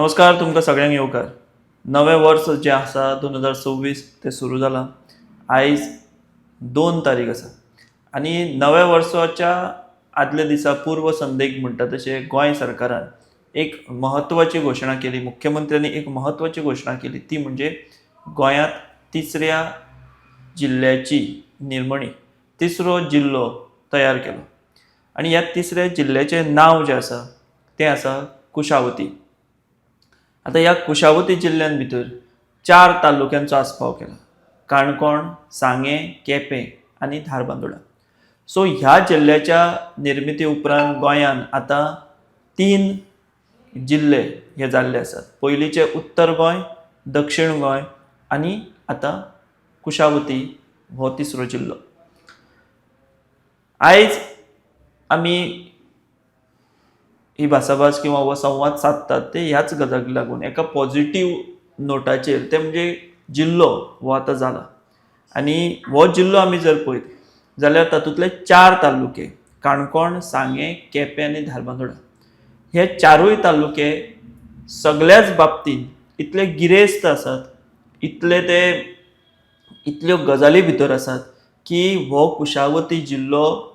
नमस्कार तुमकां सगळ्यांक येवकार. नवें वर्स जें आसा 2026 तें सुरू जालां. आयज 2 तारीख आसा आनी नव्या वर्साच्या आदल्या दिसा पूर्व संदेक म्हणटा तशें गोंय सरकारान एक म्हत्वाची घोशणा केली. मुख्यमंत्र्यांनी एक म्हत्वाची घोशणा केली, ती म्हणजे गोंयांत तिसऱ्या जिल्ल्याची निर्मणी, तिसरो जिल्लो तयार केलो. आनी ह्या तिसऱ्या जिल्ल्याचें नांव जें आसा तें आसा कुशावती. आता ह्या कुशावती जिल्ल्यान भितर 4 तालुक्यांचो आस्पाव केला: काणकोण, सांगें, केपें आनी धारबांदोडा. सो ह्या जिल्ल्याच्या निर्मिती उपरांत गोंयान आतां 3 जिल्ले हे जाल्ले आसात. पयलींचे उत्तर गोंय, दक्षिण गोंय आनी आतां कुशावती हो तिसरो जिल्लो. आयज आमी ही भासाभास किंवा हो संवाद साधतात ते ह्याच गजालीक लागून, एका पॉझिटिव्ह नोटाचेर, ते म्हणजे जिल्लो हो आतां जाला. आनी हो जिल्लो आमी जर पळयत जाल्यार तातूंतले 4 तालुके काणकोण, सांगें, केपें आनी धारबांदोडा हे 4ूय तालुके सगळ्याच बाबतींत इतले गिरेस्त आसात, इतल्यो गजाली भितर आसात की हो कुशावती जिल्लो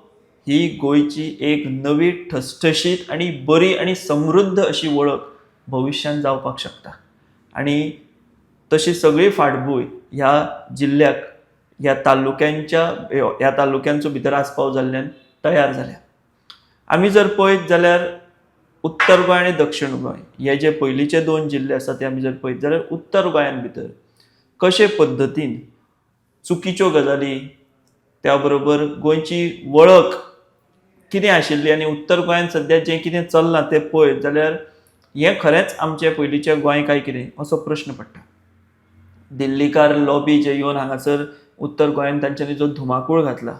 ही गोंयची एक नवी ठसठशीत आनी बरी आनी समृद्ध अशी वळख भविश्यान जावपाक शकता. आनी तशी सगळी फाटभूंय ह्या जिल्ल्याक ह्या तालुक्यांचो भितर आस्पाव जाल्ल्यान तयार जाल्या. आमी जर पळयत जाल्यार उत्तर गोंय आनी दक्षिण गोंय हे जे पयलींचे 2 जिल्ले आसात ते आमी जर पळयत जाल्यार उत्तर गोंयान भितर कशे पद्दतीन चुकीच्यो गजाली, त्या बरोबर गोंयची वळख कितें आशिल्ली आनी उत्तर गोंयांत सद्या जें कितें चल्लां तें पळयत जाल्यार हें खरेंच आमचें पयलींचें गोंय काय कितें असो प्रश्न पडटा. दिल्लीकार लॉबी जे येवन हांगासर उत्तर गोंयांत तांच्यांनी जो धुमाकूळ घातला,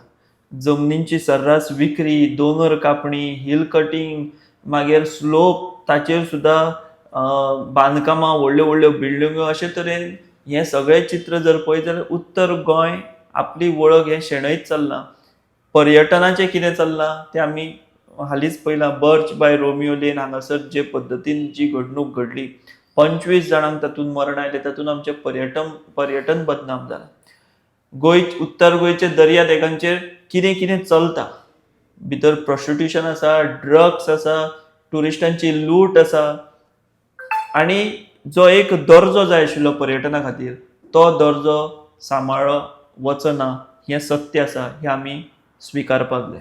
जमनींची सर्रास विक्री, दोंगर कापणी, हिल कटींग, मागीर स्लोप, ताचेर सुद्दां बांदकामां, व्हडल्यो व्हडल्यो बिल्डिंगो, अशे तरेन हें सगळें चित्र जर पळयत जाल्यार उत्तर गोंय आपली वळख हें शेणयत चल्लां. पर्यटनाचें कितें चल्लां तें आमी हालींच पळयलां. बर्च बाय रोमियो लेन हांगासर जे पद्दतीन जी घडणूक घडली, 25 जाणांक तातूंत मरण आयलें, तातूंत आमचें पर्यटन बदनाम जालां. उत्तर गोंयचे दर्या देगांचेर कितें कितें चलता, भितर प्रॉस्टिट्यूशन आसा, ड्रग्स आसा, ट्युरिस्टांची लूट आसा, आनी जो एक दर्जो जाय आशिल्लो पर्यटना खातीर तो दर्जो सांबाळ्ळो वचना हें सत्य आसा, हें आमी स्विकारपाक जाय.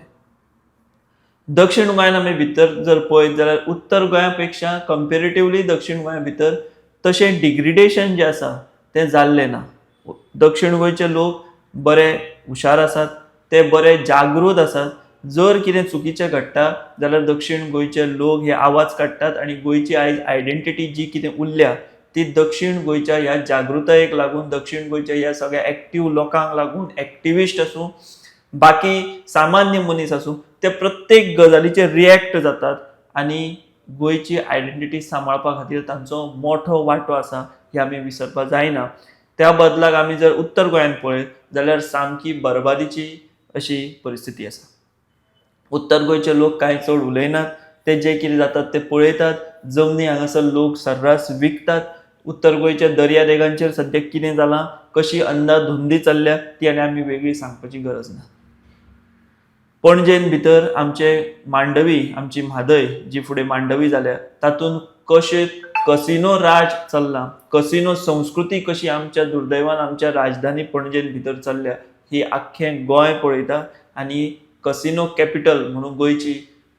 दक्षिण गोंयान आमी भितर जर पळयत जाल्यार उत्तर गोंया पेक्षा कंपेरेटिवली दक्षिण गोंया भितर तशें डिग्रेडेशन जें आसा तें जाल्लें ना. दक्षिण गोंयचे लोक बरे हुशार आसात, ते बरे जागृत आसात. जर कितें चुकीचें घडटा जाल्यार दक्षिण गोंयचे लोक हे आवाज काडटात आनी गोंयची आयज आयडेंटिटी जी कितें उरल्या ती दक्षिण गोंयच्या ह्या जागृतायेक लागून, दक्षिण गोंयच्या ह्या सगळ्या एक्टिव्ह लोकांक लागून, एक्टिविस्ट आसूं, बाकी सामान्य मनीस आसूं, ते प्रत्येक गजालीचेर रिएक्ट जातात आनी गोंयची आयडेंटिटी सांबाळपा खातीर तांचो मोठो वांटो आसा हें आमी विसरपाक जायना. त्या बदलाक आमी जर उत्तर गोंयांत पळयत जाल्यार सामकी बरबादीची अशी परिस्थिती आसा. उत्तर गोंयचे लोक कांय चड उलयनात, ते जें कितें जातात तें पळयतात. जमनी हांगासर लोक सर्रास विकतात. उत्तर गोंयच्या दर्या देगांचेर सद्या कितें जालां, कशी अंधाधुंदी चल्ल्या ती आनी आमी वेगळी सांगपाची गरज ना. पणजेन भितर आमचे मांडवी, आमची म्हादय जी फुडें मांडवी जाल्या, तातूंत कशें कसिनो राज चल्लां, कसिनो संस्कृती कशी आमच्या दुर्दैवान आमच्या राजधानी पणजेन भितर चल्ल्या ही आख्खें गोंय पळयता आनी कसिनो कॅपिटल म्हणून गोंयची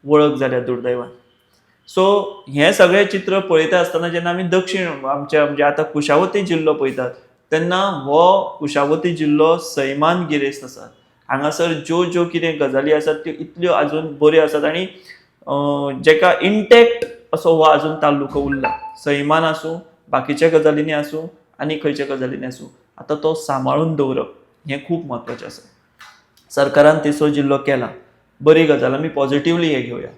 वळख जाल्या दुर्दैवान. सो हें सगळें चित्र पळयता आसतना जेन्ना आमी दक्षिण आमच्या म्हणजे आतां कुशावती जिल्लो पळयतात तेन्ना हो कुशावती जिल्लो सैमान गिरेस्त आसा. हांगासर ज्यो कितें गजाली आसात त्यो इतल्यो आजून बऱ्यो आसात आनी जेका इंटॅक्ट असो हो आजून तालुको उरला. सैमान आसूं, बाकीच्या गजालींनी आसूं आनी खंयच्या गजालींनी आसूं, आतां तो सांबाळून दवरप हें खूब म्हत्वाचें आसा. सरकारान तिसरो जिल्लो केला, बरी गजाल, आमी पॉझिटिव्हली हें घेवया.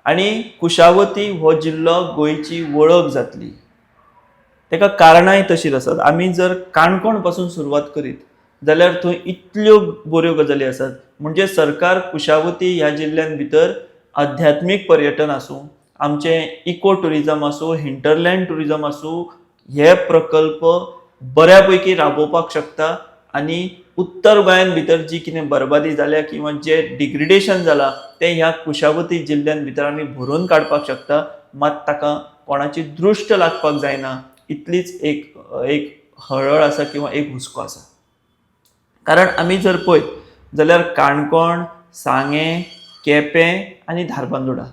आनी कुशावती हो जिल्लो गोंयची वळख जातली तेका कारणांय तशींच आसात. आमी जर काणकोण पासून सुरवात करीत जाल्यार थंय इतल्यो बऱ्यो गजाली आसात. म्हणजे सरकार कुशावती ह्या जिल्ल्यान भितर आध्यात्मीक पर्यटन आसूं, आमचे इको टुरिजम आसूं, हिंटरलँड टुरिजम आसूं, हे प्रकल्प बऱ्यापैकी राबोवपाक शकता आणि उत्तर गोंयान भितर जी कितें बरबादी जाल्या किंवा जे डिग्रेडेशन जाला ते ह्या कुशावती जिल्ल्यान भितर आमी भरून काडपाक शकता. मात ताका कोणाची दृश्ट लागपाक जायना इतलीच एक हळहळ आसा किंवा एक हुस्को आसा. कारण आमी जर पळयत जाल्यार काणकोण, सांगें, केपें आनी धारबांदोडा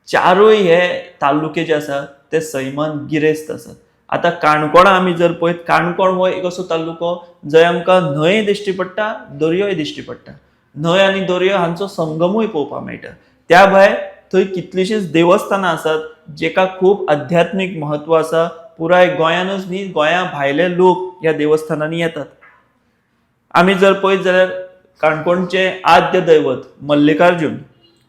चारूय हे तालुके जे आसा ते सैमान गिरेस्त आसात. आता काणकोणा आमी जर पळयत, काणकोण हो एक असो तालुको जंय आमकां न्हंय दिश्टी पडटा, दर्योय दिश्टी पडटा. न्हंय आनी दर्यो हांचो संगमूय पळोवपाक मेळटा. त्या भायर थंय कितलीशींच देवस्थानां आसात जेका खूब आध्यात्मीक म्हत्व आसा. पुराय गोंयानूच न्ही, गोंया भायले लोक ह्या देवस्थानांनी येतात. आमी जर पळयत जाल्यार काणकोणचे आद्य दैवत मल्लिकार्जुन,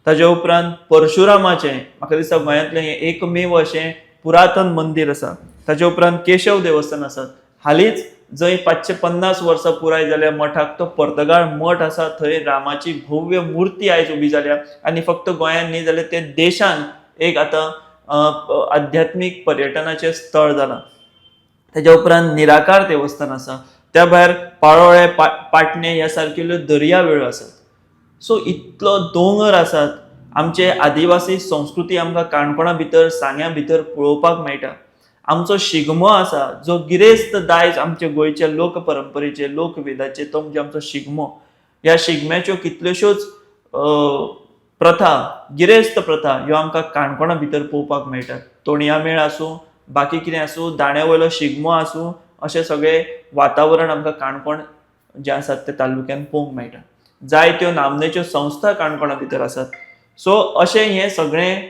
ताचे उपरांत परशुरामाचें म्हाका दिसता गोंयांतलें हें एकमेव अशें पुरातन मंदिर आसा. ताचे उपरांत केशव देवस्थान आसात. हालींच जंय 550 वर्सां पुराय जाल्या मठाक तो पर्तगाळ मठ आसा, थंय रामाची भव्य मूर्ती आयज उबी जाल्या आनी फक्त गोंयान न्ही जाल्यार ते देशान एक आतां आध्यात्मीक पर्यटनाचें स्थळ जालां. ताच्या उपरांत निराकार देवस्थान आसा. त्या भायर पाळोळे, पाटणे ह्या सारकेल्यो दर्यावेळो आसात. सो इतलो दोंगर आसात. आमचे आदिवासी संस्कृती आमकां काणकोणा भितर, सांग्या भितर पळोवपाक मेळटा. आमचो शिगमो आसा जो गिरेस्त दायज आमचे गोंयच्या लोक परंपरेचे, लोकवेदाचे, तो म्हणजे आमचो शिगमो. ह्या शिगम्याच्यो कितल्योश्योच प्रथा, गिरेस्त प्रथा ह्यो आमकां काणकोणा भितर पळोवपाक मेळटात. तोणया मेळ आसूं, बाकी कितें आसूं, दांड्या वयलो शिगमो आसूं, अशें सगळें वातावरण आमकां काणकोण जे आसात ते तालुक्यान पळोवंक मेळटा. जायत्यो नामनेच्यो संस्था काणकोणा भितर आसात. सो अशें हें सगळें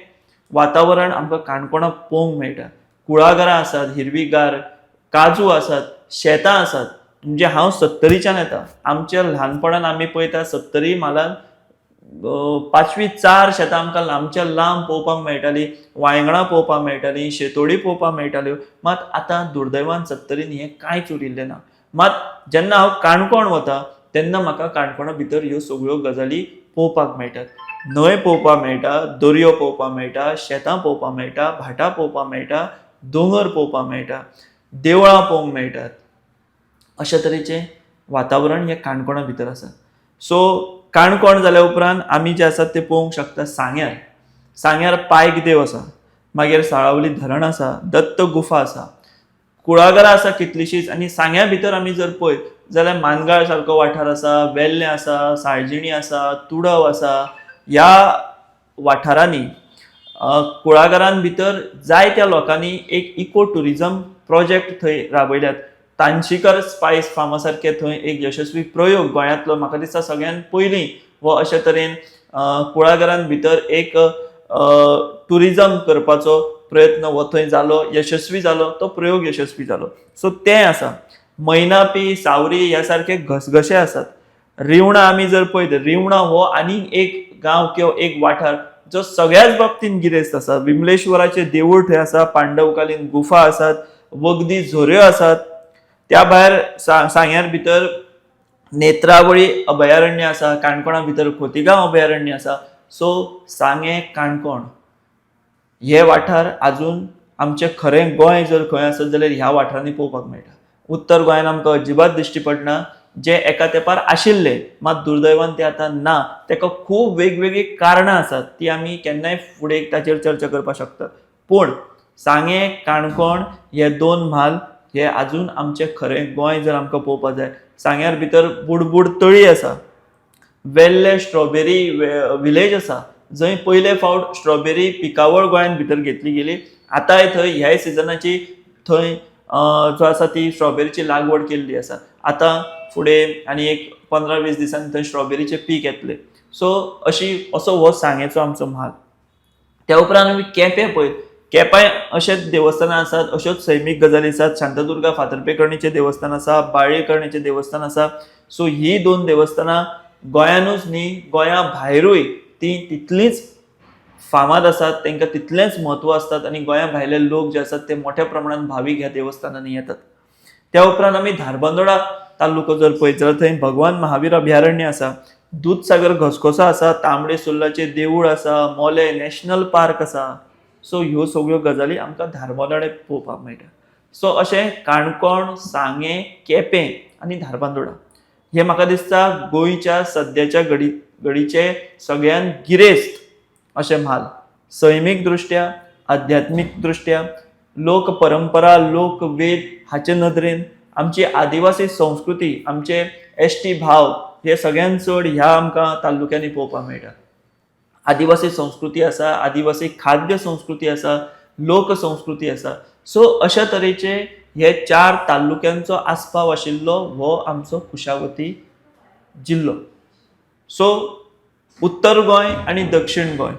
वातावरण आमकां काणकोणा पळोवंक मेळटा. कुळागरां आसात, हिरवीगार, काजू आसात, शेतां आसात. म्हणजे हांव 70च्यान येता. आमच्या ल्हानपणान आमी पळयता 70 म्हालान 5-4 शेतां आमकां लांबच्या लांब पळोवपाक मेळटालीं, वांयगणां पळोवपाक मेळटालीं, शेतोडी पळोवपाक मेळटाल्यो. मात आतां दुर्दैवान 70न हें कांयच उरिल्लें ना. मात जेन्ना हांव काणकोण वता तेन्ना म्हाका काणकोणा भितर ह्यो सगळ्यो गजाली पळोवपाक मेळटात. न्हंय पळोवपाक मेळटा, दर्यो पळोवपाक मेळटा, शेतां पळोवपाक मेळटा, भाटां पळोवपाक मेळटा, दोंगर पळोवपाक मेळटा, देवळां पळोवंक मेळटात. अशा तरेचें वातावरण हें काणकोणा भितर आसा. सो काणकोण जाल्या उपरांत आमी जे आसात ते पळोवंक शकता सांग्यार. सांग्यार पायक देव आसा, मागीर साळावली धरण आसा, दत्त गुफा आसा, कुळागरां आसा कितलीशींच. आनी सांग्या भितर आमी जर पळयत जाल्यार मानगाळ सारको वाठार आसा, वेल्लें आसा, साळजिणी आसा, तुडव आसा. ह्या वाठारांनी कुळागरां भितर जायत्या लोकांनी एक इको टुरिजम प्रोजेक्ट थंय राबयल्यात. तांशीकर स्पायस फार्मा सारके थंय एक यशस्वी प्रयोग गोंयांतलो म्हाका दिसता सगळ्यान पयलीं हो अशे तरेन कुळागरां भितर एक टुरिजम करपाचो प्रयत्न हो थंय जालो, यशस्वी जालो, तो प्रयोग यशस्वी जालो. सो तें आसा. मैनापी, सावरी ह्या सारके घसघशे आसात. रिवणा आमी जर पळयत, रिवणा हो आनीक एक गांव किंवा एक वाठार जो सगळ्याच बाबतीन गिरेस्त आसा. विमलेश्वराचें देवूळ थंय आसा, पांडवकालीन गुफा आसात, वखदी झऱ्यो आसात. त्या भायर सांग्यार भितर नेत्रावळी अभयारण्य आसा, काणकोणा भितर खोतीगांव अभयारण्य आसा. सो सांगें, काणकोण हे वाठार आजून आमचें खरें गोंय जर खंय आसत जाल्यार ह्या वाठारांनी पळोवपाक मेळटा. उत्तर गोंयान आमकां अजिबात दिश्टी पडना, जे एका तेंपार आशिल्ले मात दुर्दैवान ते आतां ना. तेका खूब वेगवेगळी कारणां आसात, ती आमी केन्नाय फुडें ताचेर चर्चा करपाक शकतात. पूण सांगें, काणकोण हे दोन म्हाल हे आजून आमचें खरें गोंय जर आमकां पळोवपाक जाय. सांग्यार भितर बुडबुड तळी आसा, वेल्ले स्ट्रॉबेरी विलेज आसा, जंय पयले फावट स्ट्रॉबेरी पिकावळ गोंयान भितर घेतली गेली. आतांय थंय ह्याय सिजनाची थंय जो आसा ती स्ट्रॉबेरीची लागवड केल्ली आसा. आतां फुडें आनी एक 15-20 दिसांनी थंय स्ट्रॉबेरीचे पीक येतले. सो असो हो सांगेचो आमचो म्हाल. त्या उपरांत आमी केपें पळयत. केप्यां अशेंच देवस्थानां आसात, अश्योच सैमीक गजाली आसात. शांतादुर्गा फातर्पेकर्णीचें देवस्थान आसा, बाळ्ळीकर्णीचें देवस्थान आसा. सो ही दोन देवस्थानां गोंयानूच न्ही, गोंया भायरूय ती तितलीच फामाद आसात, तांकां तितलेंच म्हत्व आसतात आनी गोंया भायले लोक जे आसात ते मोठ्या प्रमाणांत भावीक ह्या देवस्थानांनी येतात. त्या उपरांत आमी धारबांदोडा तालुको जर पळयत जाल्यार थंय भगवान महावीर अभयारण्य आसा, दूधसागर घसघसो आसा, तांबडे सुर्लाचें देवूळ आसा, मोले नॅशनल पार्क आसा. सो ह्यो सगळ्यो गजाली आमकां धारबांदोडे पळोवपाक मेळटा. सो अशें काणकोण, सांगें, केपें आनी धारबांदोडा हे म्हाका दिसता गोंयच्या सद्याच्या घडीचे सगळ्यात गिरेस्त अशें म्हाल. सैमीक दृश्ट्या, आध्यात्मीक दृश्ट्या, लोक परंपरा, लोक वेद हाचे नदरेन आमची आदिवासी संस्कृती, आमचे एश्टी भाव हे सगळ्यात चड ह्या आमकां तालुक्यांनी पळोवपाक मेळटा. आदिवासी संस्कृती आसा, आदिवासी खाद्य संस्कृती आसा, लोक संस्कृती आसा. सो अशा तरेचे हे 4 तालुक्यांचो आस्पाव आशिल्लो हो आमचो कुशावती जिल्लो. सो उत्तर गोंय आनी दक्षिण गोंय.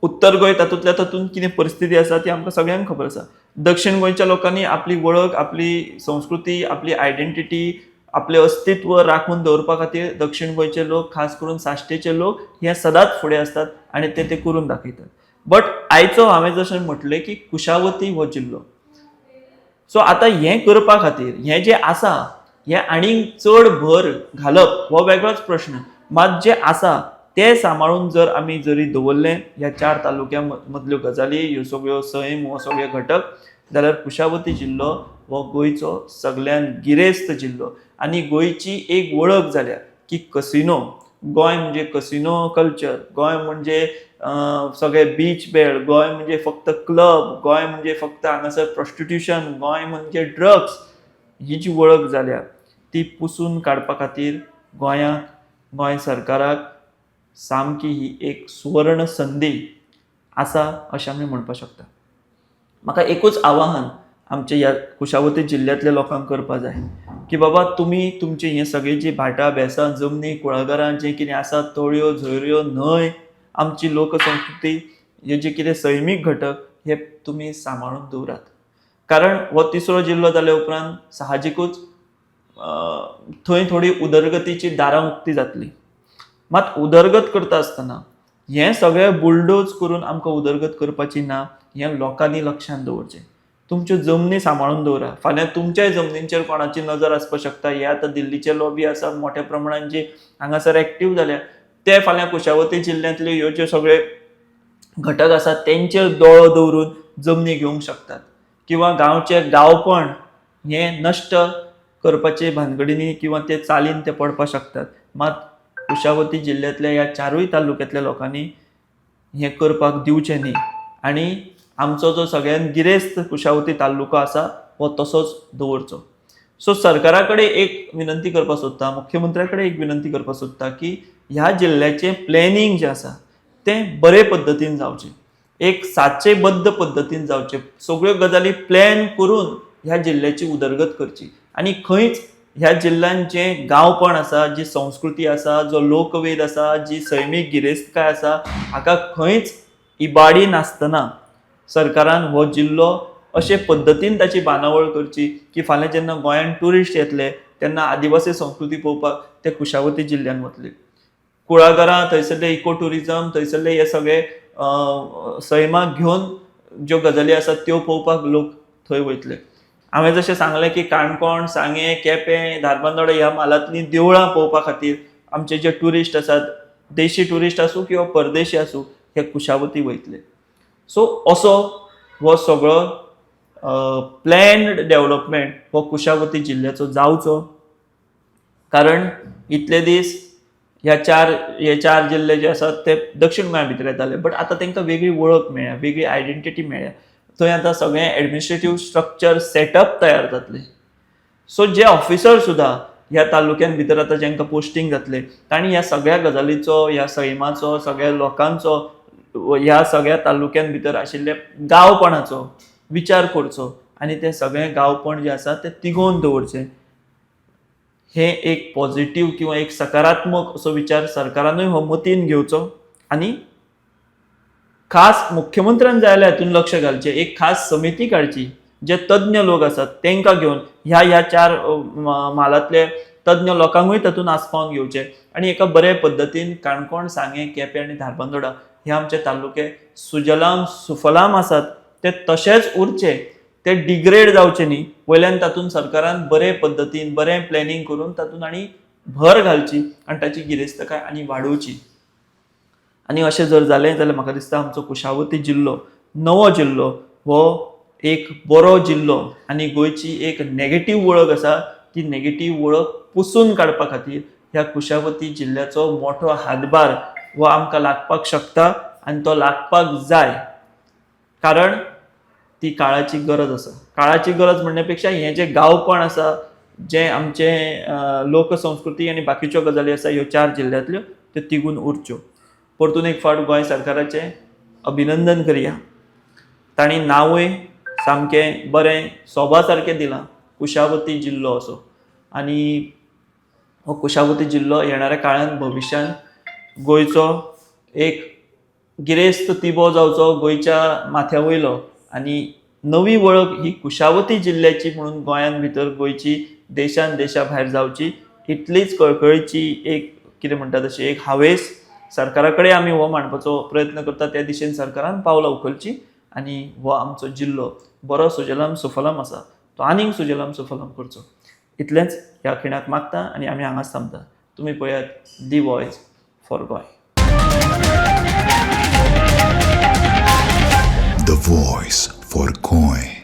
उत्तर गोंय तातूंतल्या तातूंत कितें परिस्थिती आसा ती आमकां सगळ्यांक खबर आसा. दक्षिण गोंयच्या लोकांनी आपली वळख, आपली संस्कृती, आपली आयडेंटिटी, आपले अस्तित्व राखून दवरपा खातीर दक्षिण गोंयचे लोक, खास करून साश्टीचे लोक हे सदांच फुडें असतात आनी ते करून दाखयतात. बट आयचो हांवें जशें म्हटलें की कुशावती हो जिल्लो. सो आतां हें करपा खातीर हें जें आसा हें आनीक चड भर घालप हो वेगळोच प्रश्न. मात जें आसा तें सांबाळून जर आमी जरी दवरलें ह्या 4 तालुक्यां मदल्यो गजाली, ह्यो सगळ्यो सैम, हो सगळे घटक, जाल्यार कुशावती जिल्लो हो गोंयचो सगळ्यात गिरेस्त जिल्लो. आनी गोंयची एक वळख जाल्या की कसिनो. गोंय म्हणजे कसिनो कल्चर, गोंय म्हणजे सगळे बीच बेड, गोंय म्हणजे फक्त क्लब, गोंय म्हणजे फक्त हांगासर प्रॉस्टिट्यूशन, गोंय म्हणजे ड्रग्स. ही जी वळख जाल्या ती पुसून काडपा खातीर गोंय सरकाराक सामकी ही एक सुवर्ण संदी आसा अशें आमी म्हणपाक शकता. म्हाका एकूच आवाहन आमच्या ह्या कुशावती जिल्ल्यांतल्या लोकांक करपा जाय की बाबा तुमी तुमची हें सगळी जी भाटां बेसां, जमनी, कुळागरां जें कितें आसा, तळयो, झऱ्यो, न्हंय, आमची लोकसंस्कृती, हे जे कितें सैमीक घटक हे तुमी सांबाळून दवरात. कारण हो 3रो जिल्लो जाल्या उपरांत साहजिकूच थंय थोडी उदरगतीची दारां उक्ती जातली. मात उदरगत करता आसतना हें सगळें बुलडोज करून आमकां उदरगत करपाची ना, हें लोकांनी लक्षांत दवरचें. तुमच्यो जमनी सांबाळून दवरा. फाल्यां तुमच्याय जमनींचेर कोणाची नजर आसपाक शकता. हे आतां दिल्लीचे लॉबी आसा मोठ्या प्रमाणात जे हांगासर एक्टीव जाल्या, ते फाल्यां कुशावती जिल्ल्यांतल्यो ह्यो ज्यो सगळे घटक आसात तेंचेर दोळो दवरून जमनी घेवंक शकतात. किंवा गांवचें गांवपण हें नश्ट करपाचे भानगडींनी किंवा ते चालीन ते पडपाक शकतात. मात कुशावती जिल्ल्यांतल्या ह्या 4य तालुक्यांतल्या लोकांनी हें करपाक दिवचें न्ही. आनी आमचो जो सगळ्यात गिरेस्त कुशावती तालुको आसा हो तसोच दवरचो. सो सरकारा कडेन एक विनंती करपाक सोदता, मुख्यमंत्र्या कडेन एक विनंती करपाक सोदता की ह्या जिल्ल्याचें प्लॅनिंग जें आसा तें बरे पद्दतीन जावचें, एक साचेबद्ध पद्दतीन जावचें. सगळ्यो गजाली प्लॅन करून ह्या जिल्ल्याची उदरगत करची. आनी खंयच ह्या जिल्ल्यांत जें गांवपण आसा, जी संस्कृती आसा, जो लोकवेद आसा, जी सैमीक गिरेस्तकाय आसा, हाका खंयच इबाडी नासतना सरकारान हो जिल्लो अशे पद्दतीन ताची बांदावळ करची की फाल्यां जेन्ना गोंयांत ट्युरिस्ट येतले तेन्ना आदिवासी संस्कृती पळोवपाक ते कुशावती जिल्ल्यांत वतले. कुळागरां, थंयसरले इको टुरिजम, थंयसरले हे सगळे सैमाक घेवन ज्यो गजाली आसात त्यो पळोवपाक लोक थंय वयतले. हांवें जशें सांगलें की काणकोण, सांगें, केपें, धारबांदोडा ह्या म्हालांतलीं देवळां पळोवपा खातीर आमचे जे ट्युरिस्ट आसात, देशी ट्युरिस्ट आसूं किंवा परदेशी आसूं, हे कुशावती वयतले. सो असो हो सगळो प्लॅन्ड डेव्हलपमेंट हो कुशावती जिल्ल्याचो जावचो. कारण इतले दीस हे 4 जिल्ले जे आसात ते दक्षिण गोंया भितर येताले, बट आतां तांकां वेगळी वळख मेळ्ळ्या, वेगळी आयडेंटिटी मेळ्ळ्या. थंय आतां सगळें एडमिनिस्ट्रेटीव स्ट्रक्चर सेटअप तयार जातले. सो जे ऑफिसर सुद्दां ह्या तालुक्यान भितर आतां जेंकां पोस्टींग जातले तांणी ह्या सगळ्या गजालीचो, ह्या सैमाचो, सगळ्या लोकांचो, ह्या सगळ्या तालुक्यान भितर आशिल्ल्या गांवपणाचो विचार करचो आनी ते सगळें गांवपण जें आसा तें तिगोवन दवरचें. हे एक पॉझिटिव्ह किंवा एक सकारात्मक असो विचार सरकारानूय हो मतीन घेवचो. आनी खास मुख्यमंत्र्यान जाय जाल्यार हातून लक्ष घालचें, एक खास समिती काडची जे तज्ञ लोक आसात तांकां घेवन ह्या 4 म्हालांतले तज्ञ लोकांकूय तातूंत आस्पावन घेवचे आनी एका बरे पद्दतीन काणकोण, सांगें, केपें आनी धारबांदोडा हे आमचे तालुके सुजलाम सुफलाम आसात ते तशेंच उरचे, ते डिग्रेड जावचे न्ही. वयल्यान तातूंत सरकारान बरे पद्दतीन बरें प्लॅनिंग करून तातूंत आनी भर घालची आनी ताची गिरेस्तकाय आनी वाडोवची. आनी अशें जर जालें जाल्यार म्हाका दिसता आमचो कुशावती जिल्लो नवो जिल्लो हो एक बरो जिल्लो आनी गोंयची एक नेगेटीव वळख आसा ती नेगेटीव वळख पुसून काडपा खातीर ह्या कुशावती जिल्ल्याचो मोठो हातभार हो आमकां लागपाक शकता आनी तो लागपाक जाय, कारण ती काळाची गरज आसा. काळाची गरज म्हणण्यापेक्षा हे जे गांवपण आसा, जे आमचे लोकसंस्कृती आनी बाकीच्यो गजाली आसा ह्यो 4 जिल्ल्यांतल्यो त्यो तिगून उरच्यो. परतून एक फावट गोंय सरकाराचें अभिनंदन करया. तांणी नांवूय सामकें बरें सोबा सारकें दिलां, कुशावती जिल्लो असो. आनी हो कुशावती जिल्लो येणाऱ्या काळांत भविश्यांत गोंयचो एक गिरेस्त तिबो जावचो गोंयच्या माथ्या वयलो आनी नवी वळख ही कुशावती जिल्ल्याची म्हणून गोंयान भितर गोंयची देशान देशा भायर जावची, इतलीच कळकळीची एक कितें म्हणटा तशी एक हावेस सरकारा कडेन आमी हो मांडपाचो प्रयत्न करता. त्या दिशेन सरकारान पावलां उखलची आनी हो आमचो जिल्लो बरो सुजलाम सुफलाम आसा तो आनीक सुजलाम सुफलाम करचो. इतलेंच ह्या खिणाक मागता आनी आमी हांगाच थांबता. तुमी पळयात दी voice for Goa. The Voice for Goy.